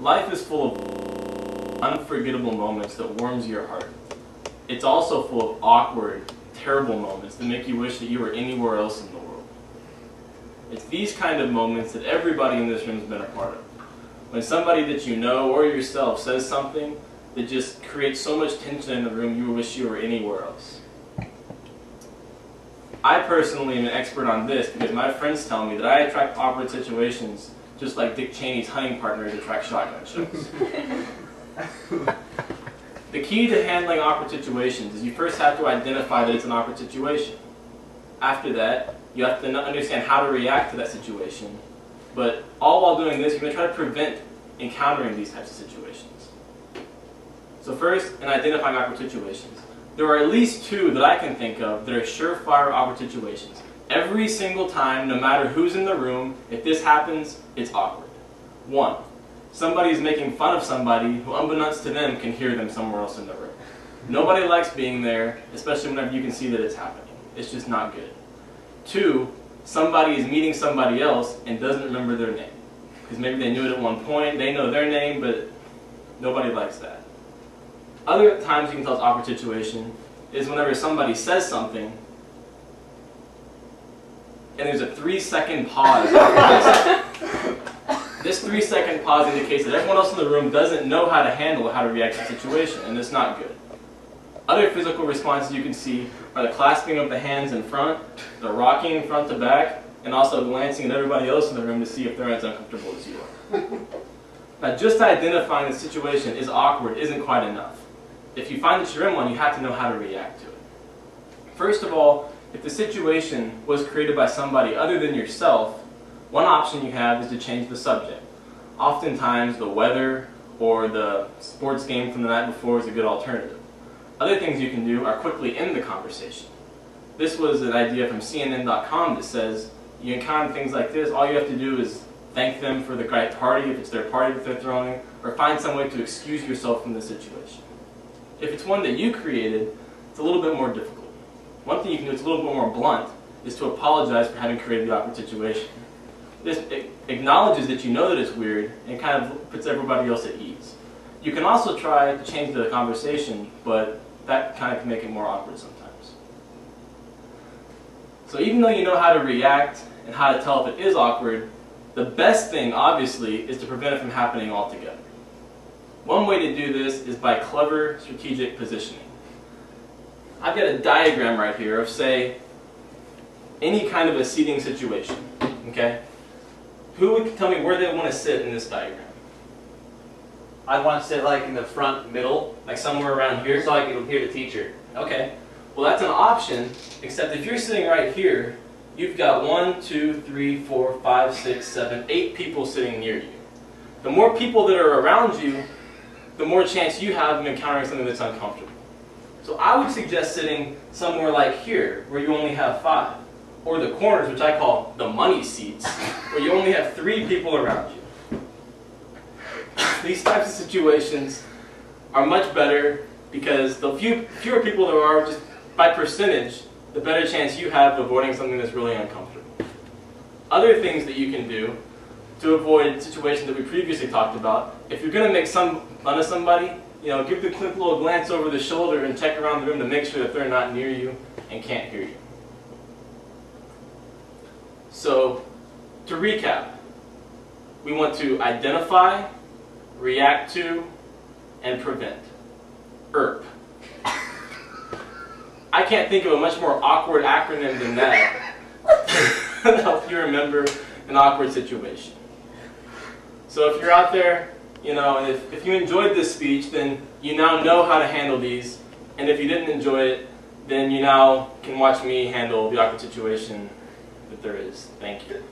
Life is full of unforgettable moments that warms your heart. It's also full of awkward, terrible moments that make you wish that you were anywhere else in the world. It's these kind of moments that everybody in this room has been a part of. When somebody that you know or yourself says something that just creates so much tension in the room you wish you were anywhere else. I personally am an expert on this because my friends tell me that I attract awkward situations just like Dick Cheney's hunting partners attract shotgun shells. The key to handling awkward situations is you first have to identify that it's an awkward situation. After that, you have to understand how to react to that situation. But all while doing this, you're going to try to prevent encountering these types of situations. So first, in identifying awkward situations, there are at least two that I can think of that are surefire awkward situations. Every single time, no matter who's in the room, if this happens, it's awkward. 1. Somebody's making fun of somebody who, unbeknownst to them, can hear them somewhere else in the room. Nobody likes being there, especially whenever you can see that it's happening. It's just not good. 2, somebody is meeting somebody else and doesn't remember their name. Because maybe they knew it at one point, they know their name, but nobody likes that. Other times you can tell it's an awkward situation is whenever somebody says something and there's a 3-second pause. This 3-second pause indicates that everyone else in the room doesn't know how to handle or how to react to the situation, and it's not good. Other physical responses you can see are the clasping of the hands in front, the rocking front to back, and also glancing at everybody else in the room to see if they're as uncomfortable as you are. Now, just identifying the situation is awkward isn't quite enough. If you find that you're in one, you have to know how to react to it. First of all, if the situation was created by somebody other than yourself, one option you have is to change the subject. Oftentimes, the weather or the sports game from the night before is a good alternative. Other things you can do are quickly end the conversation. This was an idea from CNN.com that says you encounter things like this, all you have to do is thank them for the great party, if it's their party that they're throwing, or find some way to excuse yourself from the situation. If it's one that you created, it's a little bit more difficult. One thing you can do that's a little bit more blunt is to apologize for having created the awkward situation. This acknowledges that you know that it's weird and kind of puts everybody else at ease. You can also try to change the conversation, but that kind of can make it more awkward sometimes. So even though you know how to react and how to tell if it is awkward, the best thing, obviously, is to prevent it from happening altogether. One way to do this is by clever strategic positioning. I've got a diagram right here of, say, any kind of a seating situation, okay? Who would tell me where they want to sit in this diagram? I want to sit like in the front middle, Like somewhere around here? so I can hear the teacher. Okay. Well, that's an option, except if you're sitting right here, you've got 1, 2, 3, 4, 5, 6, 7, 8 people sitting near you. The more people that are around you, the more chance you have of encountering something that's uncomfortable. So I would suggest sitting somewhere like here, where you only have 5. Or the corners, which I call the money seats, where you only have 3 people around you. These types of situations are much better because the fewer people there are, just by percentage, the better chance you have of avoiding something that's really uncomfortable. Other things that you can do to avoid situations that we previously talked about, if you're going to make fun of somebody, give the quick little glance over the shoulder and check around the room to make sure that they're not near you and can't hear you. So, to recap, we want to identify, react to, and prevent. ERP. I can't think of a much more awkward acronym than that to help you remember an awkward situation. So if you're out there, and if you enjoyed this speech, then you now know how to handle these. And if you didn't enjoy it, then you now can watch me handle the awkward situation that there is. Thank you.